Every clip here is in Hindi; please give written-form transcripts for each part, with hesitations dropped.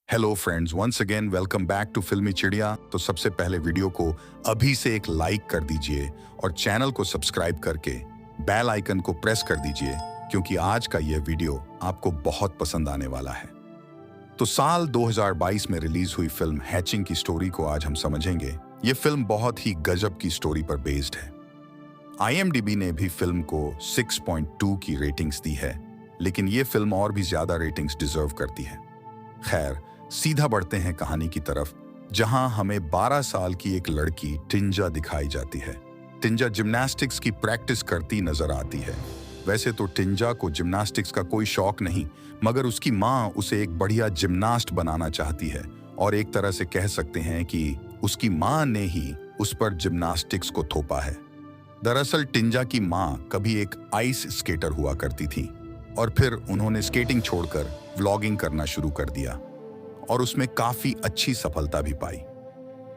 Hello friends, once again welcome back to Filmy Chidiya. तो सबसे पहले वीडियो को अभी से एक लाइक कर दीजिए और चैनल को सब्सक्राइब करके बेल आइकन को प्रेस कर दीजिए, क्योंकि आज का यह वीडियो आपको बहुत पसंद आने वाला है। तो साल 2022 में रिलीज हुई फिल्म हैचिंग की स्टोरी को आज हम समझेंगे। ये फिल्म बहुत ही गजब की स्टोरी पर बेस्ड है। IMDb ने भी फिल्म को 6.2 की रेटिंग्स दी है, लेकिन ये फिल्म और भी ज्यादा रेटिंग्स डिजर्व करती है। खैर, सीधा बढ़ते हैं कहानी की तरफ, जहां हमें 12 साल की एक लड़की टिंजा दिखाई जाती है। टिंजा जिम्नास्टिक्स की प्रैक्टिस करती नजर आती है। वैसे तो टिंजा को जिम्नास्टिक्स का कोई शौक नहीं, मगर उसकी माँ उसे एक बढ़िया जिम्नास्ट बनाना चाहती है, और एक तरह से कह सकते हैं कि उसकी माँ ने ही उस पर जिम्नास्टिक्स को थोपा है। दरअसल टिंजा की माँ कभी एक आइस स्केटर हुआ करती थी, और फिर उन्होंने स्केटिंग छोड़कर व्लॉगिंग करना शुरू कर दिया, और उसमें काफी अच्छी सफलता भी पाई।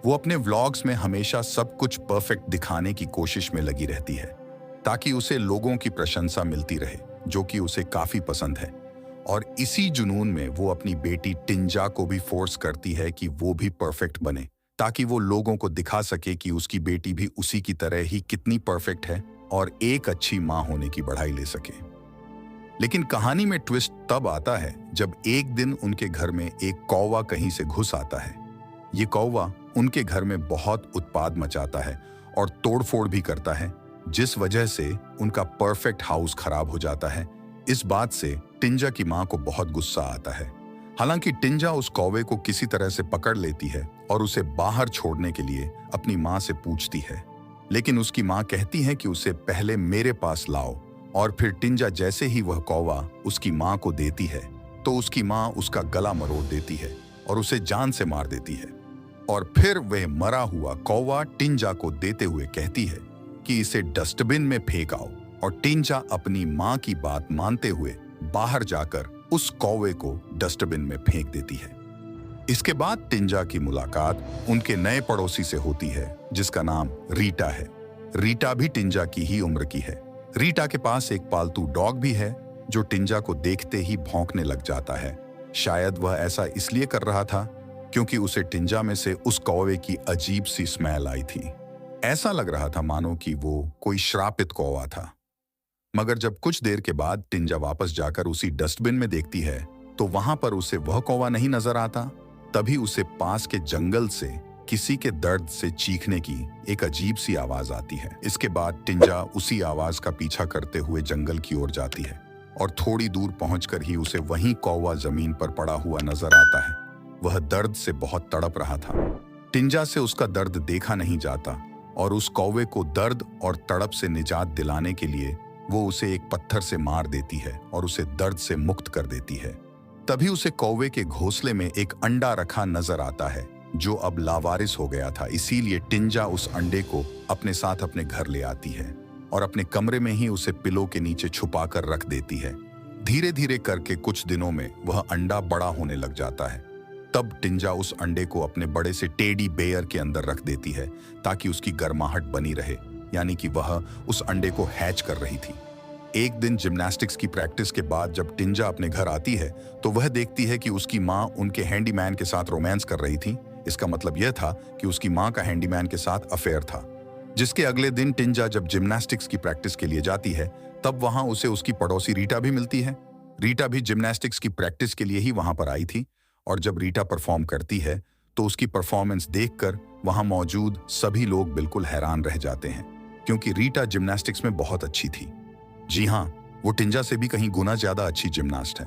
वो अपने व्लॉग्स में हमेशा सब कुछ परफेक्ट दिखाने की कोशिश में लगी रहती है, ताकि उसे लोगों की प्रशंसा मिलती रहे, जो कि उसे काफी पसंद है। और इसी जुनून में वो अपनी बेटी टिंजा को भी फोर्स करती है कि वो भी परफेक्ट बने, ताकि वो लोगों को दिखा सके कि उसकी बेटी भी उसी की तरह ही कितनी परफेक्ट है और एक अच्छी माँ होने की बढ़ाई ले सके। लेकिन कहानी में ट्विस्ट तब आता है जब एक दिन उनके घर में एक कौवा कहीं से घुस आता है। ये कौवा उनके घर में बहुत उत्पात मचाता है और तोड़फोड़ भी करता है, जिस वजह से उनका परफेक्ट हाउस खराब हो जाता है। इस बात से टिंजा की माँ को बहुत गुस्सा आता है। हालांकि टिंजा उस कौवे को किसी तरह से पकड़ लेती है और उसे बाहर छोड़ने के लिए अपनी माँ से पूछती है, लेकिन उसकी माँ कहती है कि उसे पहले मेरे पास लाओ। और फिर टिंजा जैसे ही वह कौवा उसकी माँ को देती है, तो उसकी माँ उसका गला मरोड़ देती है और उसे जान से मार देती है। और फिर वह मरा हुआ कौवा टिंजा को देते हुए कहती है कि इसे डस्टबिन में फेंक आओ, और टिंजा अपनी माँ की बात मानते हुए बाहर जाकर उस कौवे को डस्टबिन में फेंक देती है। इसके बाद टिंजा की मुलाकात उनके नए पड़ोसी से होती है, जिसका नाम रीटा है। रीटा भी टिंजा की ही उम्र की है। रीटा के पास एक पालतू डॉग भी है, जो टिंजा को देखते ही भौंकने लग जाता है। शायद वह ऐसा इसलिए कर रहा था क्योंकि उसे टिंजा में से उस कौवे की अजीब सी स्मेल आई थी। ऐसा लग रहा था मानो कि वो कोई श्रापित कौवा था। मगर जब कुछ देर के बाद टिंजा वापस जाकर उसी डस्टबिन में देखती है, तो वहां पर उसे वह कौवा नहीं नजर आता। तभी उसे पास के जंगल से किसी के दर्द से चीखने की एक अजीब सी आवाज आती है। इसके बाद टिंजा उसी आवाज का पीछा करते हुए जंगल की ओर जाती है, और थोड़ी दूर पहुंचकर ही उसे वहीं कौवा जमीन पर पड़ा हुआ नजर आता है। वह दर्द से बहुत तड़प रहा था। टिंजा से उसका दर्द देखा नहीं जाता, और उस कौवे को दर्द और तड़प से निजात दिलाने के लिए वो उसे एक पत्थर से मार देती है और उसे दर्द से मुक्त कर देती है। तभी उसे कौवे के घोंसले में एक अंडा रखा नजर आता है, जो अब लावारिस हो गया था। इसीलिए टिंजा उस अंडे को अपने साथ अपने घर ले आती है और अपने कमरे में ही उसे पिलो के नीचे छुपा कर रख देती है। धीरे धीरे करके कुछ दिनों में वह अंडा बड़ा होने लग जाता है। तब टिंजा उस अंडे को अपने बड़े से टेडी बेयर के अंदर रख देती है, ताकि उसकी गर्माहट बनी रहे, यानी कि वह उस अंडे को हैच कर रही थी। एक दिन जिम्नास्टिक्स की प्रैक्टिस के बाद जब टिंजा अपने घर आती है, तो वह देखती है कि उसकी माँ उनके हैंडीमैन के साथ रोमांस कर रही थी। इसका मतलब यह था कि उसकी माँ का हैंडीमैन के साथ अफेयर था। जिसके अगले दिन टिंजा जब जिम्नास्टिक्स की प्रैक्टिस के लिए जाती है, तब वहां उसे उसकी पड़ोसी रीटा भी मिलती है। रीटा भी जिम्नास्टिक्स की प्रैक्टिस के लिए ही वहां पर आई थी, और जब रीटा परफॉर्म करती है, तो उसकी परफॉर्मेंस देखकर वहां मौजूद सभी लोग बिल्कुल हैरान रह जाते हैं, क्योंकि रीटा जिम्नास्टिक्स में बहुत अच्छी थी। जी हाँ, वो टिंजा से भी कहीं गुना ज्यादा अच्छी जिम्नास्ट है।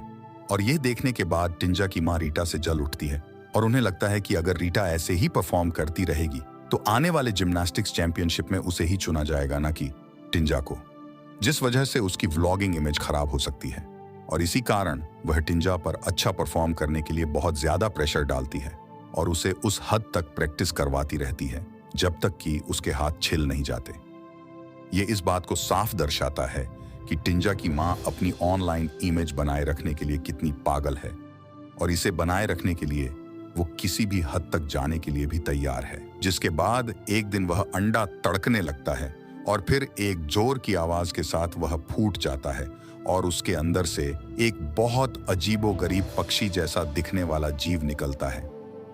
और यह देखने के बाद टिंजा की माँ रीटा से जल उठती है, और उन्हें लगता है कि अगर रीटा ऐसे ही परफॉर्म करती रहेगी, तो आने वाले जिम्नास्टिक्स चैंपियनशिप में उसे ही चुना जाएगा, ना कि टिंजा को, जिस वजह से उसकी व्लॉगिंग इमेज खराब हो सकती है। और इसी कारण वह टिंजा पर अच्छा परफॉर्म करने के लिए बहुत ज्यादा प्रेशर डालती है, और उसे उस हद तक प्रैक्टिस करवाती रहती है जब तक कि उसके हाथ छिल नहीं जाते। ये इस बात को साफ दर्शाता है कि टिंजा की माँ अपनी ऑनलाइन इमेज बनाए रखने के लिए कितनी पागल है, और इसे बनाए रखने के लिए वो किसी भी हद तक जाने के लिए भी तैयार है। जिसके बाद एक दिन वह अंडा तड़कने लगता है, और फिर एक जोर की आवाज के साथ वह फूट जाता है, और उसके अंदर से एक बहुत अजीबोगरीब पक्षी जैसा दिखने वाला जीव निकलता है,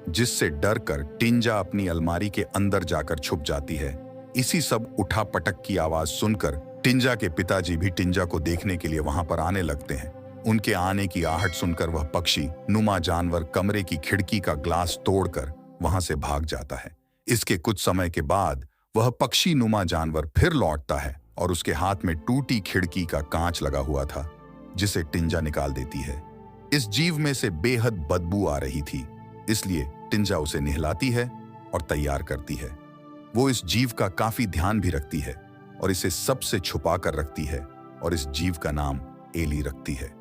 जिससे डरकर टिंजा अपनी अलमारी के अंदर जाकर छुप जाती है। इसी सब उठा पटक की आवाज सुनकर टिंजा के पिताजी भी टिंजा को देखने के लिए वहां पर आने लगते हैं। उनके आने की आहट सुनकर वह पक्षी नुमा जानवर कमरे की खिड़की का ग्लास तोड़कर वहां से भाग जाता है। इसके कुछ समय के बाद वह पक्षी नुमा जानवर फिर लौटता है और उसके हाथ में टूटी खिड़की का कांच लगा हुआ था, जिसे टिंजा निकाल देती है। इस जीव में से बेहद बदबू आ रही थी, इसलिए टिंजा उसे नहलाती है और तैयार करती है। वो इस जीव का काफी ध्यान भी रखती है और इसे सबसे छुपा कर रखती है और इस जीव का नाम एली रखती है।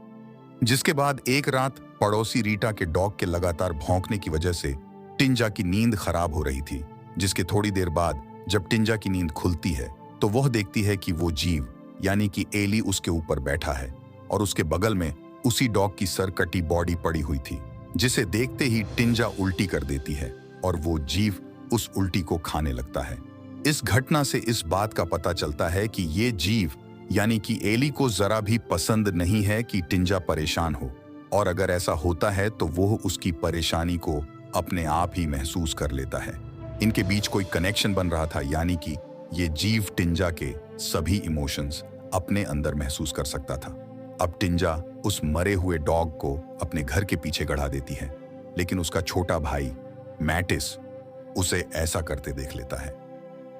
जिसके बाद एक रात पड़ोसी रीटा के डॉग के लगातार भौंकने की वजह से टिंजा की नींद खराब हो रही थी। जिसके थोड़ी देर बाद जब टिंजा की नींद खुलती है तो वह देखती है कि वो जीव यानी कि एली उसके ऊपर बैठा है और उसके बगल में उसी डॉग की सरकटी बॉडी पड़ी हुई थी, जिसे देखते ही टिंजा उल्टी कर देती है और वो जीव उस उल्टी को खाने लगता है। इस घटना से इस बात का पता चलता है कि ये जीव यानी कि एली को जरा भी पसंद नहीं है कि टिंजा परेशान हो, और अगर ऐसा होता है तो वो उसकी परेशानी को अपने आप ही महसूस कर लेता है। इनके बीच कोई कनेक्शन बन रहा था, यानी कि ये जीव टिंजा के सभी इमोशंस अपने अंदर महसूस कर सकता था। अब टिंजा उस मरे हुए डॉग को अपने घर के पीछे गड़ा देती है, लेकिन उसका छोटा भाई मैटिस उसे ऐसा करते देख लेता है।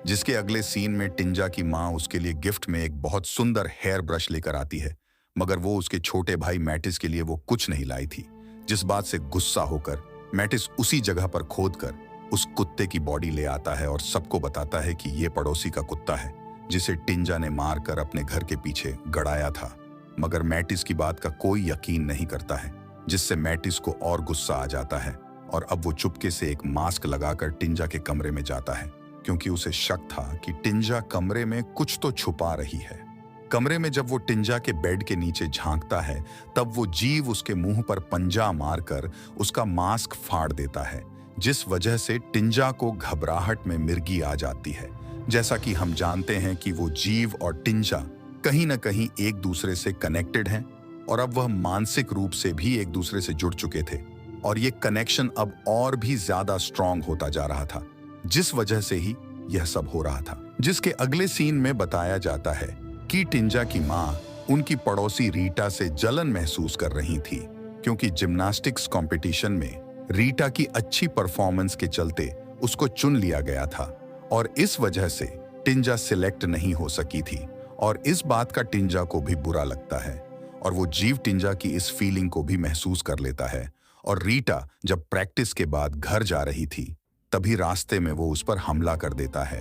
जिसके अगले सीन में टिंजा की माँ उसके लिए गिफ्ट में एक बहुत सुंदर हेयर ब्रश लेकर आती है, मगर वो उसके छोटे भाई मैटिस के लिए वो कुछ नहीं लाई थी। जिस बात से गुस्सा होकर मैटिस उसी जगह पर खोदकर उस कुत्ते की बॉडी ले आता है और सबको बताता है कि ये पड़ोसी का कुत्ता है, जिसे टिंजा ने मारकर अपने घर के पीछे गड़ाया था। मगर मैटिस की बात का कोई यकीन नहीं करता है, जिससे मैटिस को और गुस्सा आ जाता है और अब वो चुपके से एक मास्क लगाकर टिंजा के कमरे में जाता है, क्योंकि उसे शक था कि टिंजा कमरे में कुछ तो छुपा रही है। कमरे में जब वो टिंजा के बेड के नीचे झांकता है, तब वो जीव उसके मुंह पर पंजा मारकर उसका मास्क फाड़ देता है, जिस वजह से टिंजा को घबराहट में मिर्गी आ जाती है। जैसा कि हम जानते हैं कि वो जीव और टिंजा कहीं न कहीं एक दूसरे से कनेक्टेड हैं और अब वह मानसिक रूप से भी एक दूसरे से जुड़ चुके थे, और ये कनेक्शन अब और भी ज्यादा स्ट्रांग होता जा रहा था, जिस वजह से ही यह सब हो रहा था। जिसके अगले सीन में बताया जाता है कि टिंजा की माँ उनकी पड़ोसी रीटा से जलन महसूस कर रही थी, क्योंकि जिम्नास्टिक्स कंपटीशन में रीटा की अच्छी परफॉर्मेंस के चलते उसको चुन लिया गया था और इस वजह से टिंजा सिलेक्ट नहीं हो सकी थी, और इस बात का टिंजा को भी बुरा लगता है और वो जीव टिंजा की इस फीलिंग को भी महसूस कर लेता है। और रीटा जब प्रैक्टिस के बाद घर जा रही थी, तभी रास्ते में वो उस पर हमला कर देता है,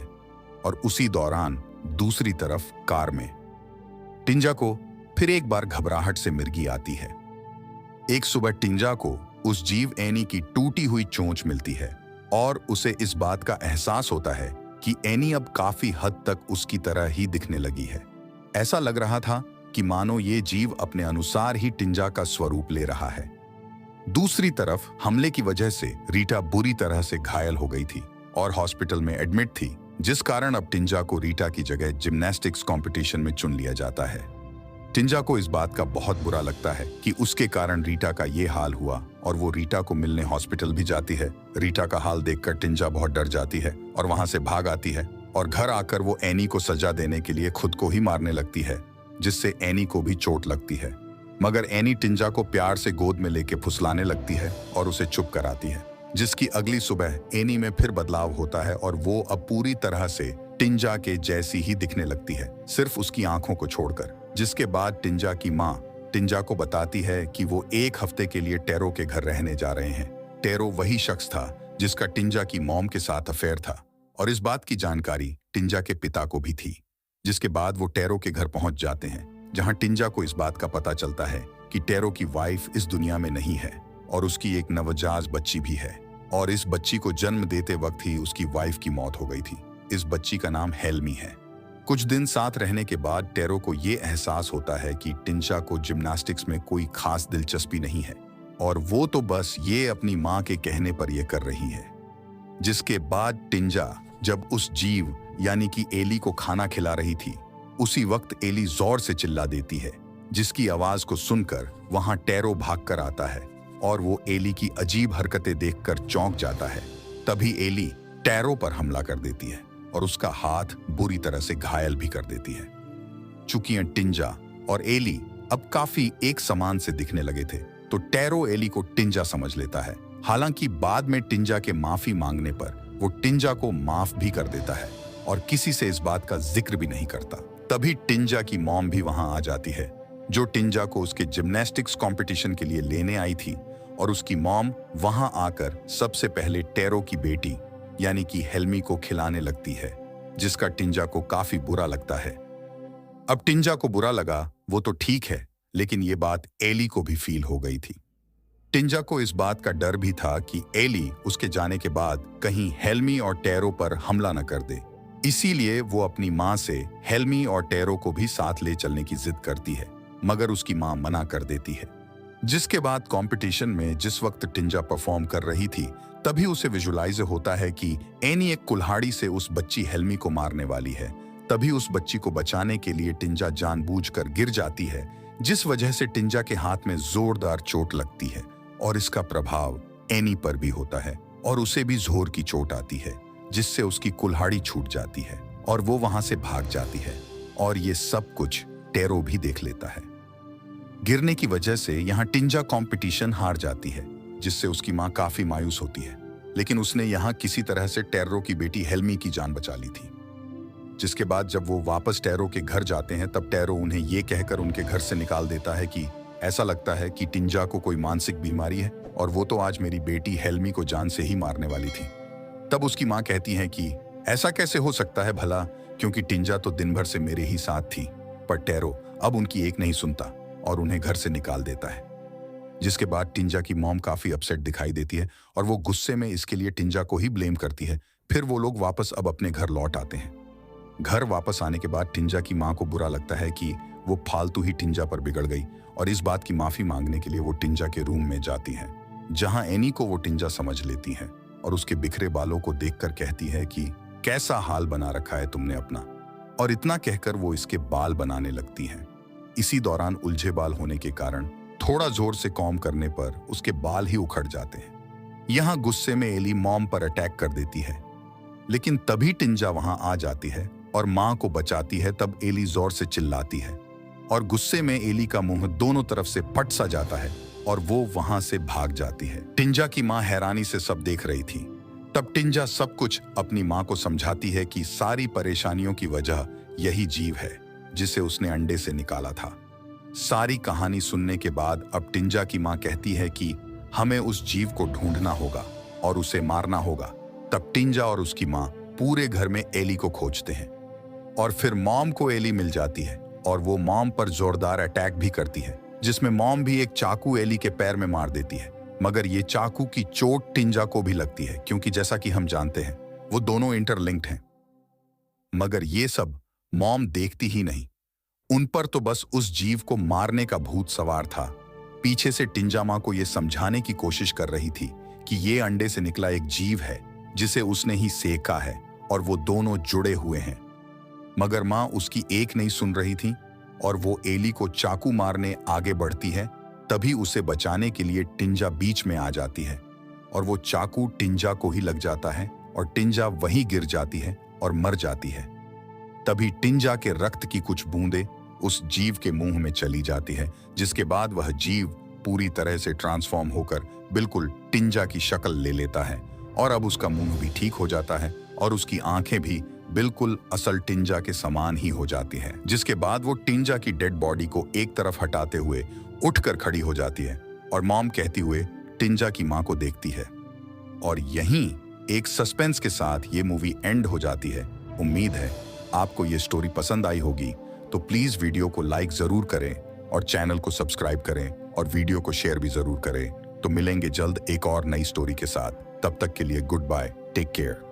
और उसी दौरान दूसरी तरफ कार में टिंजा को फिर एक बार घबराहट से मिर्गी आती है। एक सुबह टिंजा को उस जीव एनी की टूटी हुई चोंच मिलती है और उसे इस बात का एहसास होता है कि एनी अब काफी हद तक उसकी तरह ही दिखने लगी है। ऐसा लग रहा था कि मानो ये जीव अपने अनुसार ही टिंजा का स्वरूप ले रहा है। दूसरी तरफ हमले की वजह से रीटा बुरी तरह से घायल हो गई थी और हॉस्पिटल में एडमिट थी, जिस कारण अब टिंजा को रीटा की जगह जिम्नास्टिक्स कंपटीशन में चुन लिया जाता है। टिंजा को इस बात का बहुत बुरा लगता है कि उसके कारण रीटा का ये हाल हुआ, और वो रीटा को मिलने हॉस्पिटल भी जाती है। रीटा का हाल देखकर टिंजा बहुत डर जाती है और वहां से भाग आती है, और घर आकर वो एनी को सजा देने के लिए खुद को ही मारने लगती है, जिससे एनी को भी चोट लगती है। मगर एनी टिंजा को प्यार से गोद में लेके फुसलाने लगती है और उसे चुप कराती है। जिसकी अगली सुबह एनी में फिर बदलाव होता है और वो अब पूरी तरह से टिंजा के जैसी ही दिखने लगती है, सिर्फ उसकी आंखों को छोड़कर। जिसके बाद टिंजा की माँ टिंजा को बताती है कि वो एक हफ्ते के लिए टेरो के घर रहने जा रहे हैं। टेरो वही शख्स था जिसका टिंजा की मॉम के साथ अफेयर था, और इस बात की जानकारी टिंजा के पिता को भी थी। जिसके बाद वो टेरो के घर पहुंच जाते हैं, जहां टिंजा को इस बात का पता चलता है कि टेरो की वाइफ इस दुनिया में नहीं है और उसकी एक नवजात बच्ची भी है, और इस बच्ची को जन्म देते वक्त ही उसकी वाइफ की मौत हो गई थी। इस बच्ची का नाम हेल्मी है। कुछ दिन साथ रहने के बाद टेरो को ये एहसास होता है कि टिंजा को जिम्नास्टिक्स में कोई खास दिलचस्पी नहीं है, और वो तो बस ये अपनी माँ के कहने पर ये कर रही है। जिसके बाद टिंजा जब उस जीव यानी कि एली को खाना खिला रही थी, उसी वक्त एली जोर से चिल्ला देती है जिसकी आवाज को सुनकर वहां टैरो भागकर आता है और वो एली की अजीब हरकतें देखकर चौंक जाता है। तभी एली टैरो पर हमला कर देती है और उसका हाथ बुरी तरह से घायल भी कर देती है। चूंकि टिंजा और एली अब काफी एक समान से दिखने लगे थे, तो टैरो एली को टिंजा समझ लेता है। हालांकि बाद में टिंजा के माफी मांगने पर वो टिंजा को माफ भी कर देता है और किसी से इस बात का जिक्र भी नहीं करता। तभी टिंजा की मॉम भी वहां आ जाती है, जो टिंजा को उसके जिम्नास्टिक्स कंपटीशन के लिए लेने आई थी, और उसकी मॉम वहां आकर सबसे पहले टैरो की बेटी यानी कि हेल्मी को खिलाने लगती है, जिसका टिंजा को काफी बुरा लगता है। अब टिंजा को बुरा लगा वो तो ठीक है, लेकिन ये बात एली को भी फील हो गई थी। टिंजा को इस बात का डर भी था कि एली उसके जाने के बाद कहीं हेल्मी और टैरो पर हमला न कर दे। इसीलिए वो अपनी माँ से हेल्मी और टैरो को भी साथ ले चलने की जिद करती है, मगर उसकी माँ मना कर देती है। जिसके बाद कंपटीशन में जिस वक्त टिंजा परफॉर्म कर रही थी, तभी उसे विजुलाइज होता है कि एनी एक कुल्हाड़ी से उस बच्ची हेल्मी को मारने वाली है। तभी उस बच्ची को बचाने के लिए टिंजा जानबूझकर गिर जाती है, जिस वजह से टिंजा के हाथ में जोरदार चोट लगती है और इसका प्रभाव एनी पर भी होता है और उसे भी जोर की चोट आती है, जिससे उसकी कुल्हाड़ी छूट जाती है और वो वहां से भाग जाती है। और ये सब कुछ टैरो भी देख लेता है। गिरने की वजह से यहाँ टिंजा कंपटीशन हार जाती है, जिससे उसकी माँ काफी मायूस होती है, लेकिन उसने यहाँ किसी तरह से टैरो की बेटी हेल्मी की जान बचा ली थी। जिसके बाद जब वो वापस टैरो के घर जाते हैं, तब टैरो उन्हें ये कहकर उनके घर से निकाल देता है कि ऐसा लगता है कि टिंजा को कोई मानसिक बीमारी है और वो तो आज मेरी बेटी हेल्मी को जान से ही मारने वाली थी। तब उसकी माँ कहती है कि ऐसा कैसे हो सकता है भला, क्योंकि टिंजा तो दिन भर से मेरे ही साथ थी। पर टैरो अब उनकी एक नहीं सुनता और उन्हें घर से निकाल देता है। जिसके बाद टिंजा की मॉम काफी अपसेट दिखाई देती है और वो गुस्से में इसके लिए टिंजा को ही ब्लेम करती है। फिर वो लोग वापस अब अपने घर लौट आते हैं। घर वापस आने के बाद टिंजा की माँ को बुरा लगता है कि वो फालतू ही टिंजा पर बिगड़ गई और इस बात की माफी मांगने के लिए वो टिंजा के रूम में जाती है, जहां एनी को वो टिंजा समझ लेती है और उसके बिखरे बालों को देखकर कहती है कि कैसा हाल बना रखा है तुमने अपना, और इतना कहकर वो इसके बाल बनाने लगती है। इसी दौरान उलझे बाल होने के कारण थोड़ा जोर से कॉम करने पर उसके बाल ही उखड़ जाते हैं। यहाँ गुस्से में एली मॉम पर अटैक कर देती है, लेकिन तभी टिंजा वहां आ जाती है और माँ को बचाती है। तब एली जोर से चिल्लाती है और गुस्से में एली का मुंह दोनों तरफ से फट सा जाता है और वो वहां से भाग जाती है। टिंजा की माँ हैरानी से सब देख रही थी। तब टिंजा सब कुछ अपनी माँ को समझाती है कि सारी परेशानियों की वजह यही जीव है जिसे उसने अंडे से निकाला था। सारी कहानी सुनने के बाद अब टिंजा की माँ कहती है कि हमें उस जीव को ढूंढना होगा और उसे मारना होगा। तब टिंजा और उसकी माँ पूरे घर में एली को खोजते हैं और फिर मॉम को एली मिल जाती है और वो मॉम पर जोरदार अटैक भी करती है, जिसमें मॉम भी एक चाकू एली के पैर में मार देती है। मगर ये चाकू की चोट टिंजा को भी लगती है, क्योंकि जैसा कि हम जानते हैं वो दोनों इंटरलिंक्ड हैं। मगर ये सब मॉम देखती ही नहीं, उन पर तो बस उस जीव को मारने का भूत सवार था। पीछे से टिंजा माँ को ये समझाने की कोशिश कर रही थी कि ये अंडे से निकला एक जीव है जिसे उसने ही सेका है और वो दोनों जुड़े हुए हैं। मगर माँ उसकी एक नहीं सुन रही थी और वो एली को चाकू मारने आगे बढ़ती है। तभी उसे बचाने के लिए टिंजा बीच में आ जाती है और वो चाकू टिंजा को ही लग जाता है और टिंजा वहीं गिर जाती है और मर जाती है। तभी टिंजा के रक्त की कुछ बूंदें उस जीव के मुंह में चली जाती है, जिसके बाद वह जीव पूरी तरह से ट्रांसफॉर्म होकर बिल्कुल टिंजा की शक्ल ले लेता है और अब उसका मुंह भी ठीक हो जाता है और उसकी आंखें भी बिल्कुल असल टिंजा के समान ही हो जाती हैं। जिसके बाद वो टिंजा की डेड बॉडी को एक तरफ हटाते हुए उठकर खड़ी हो जाती है और मॉम कहती हुए टिंजा की माँ को देखती है। और यहीं एक सस्पेंस के साथ ये मूवी एंड हो जाती है। उम्मीद है आपको ये स्टोरी पसंद आई होगी, तो प्लीज वीडियो को लाइक जरूर करें और चैनल को सब्सक्राइब करें और वीडियो को शेयर भी जरूर करें। तो मिलेंगे जल्द एक और नई स्टोरी के साथ। तब तक के लिए गुड बाय, टेक केयर।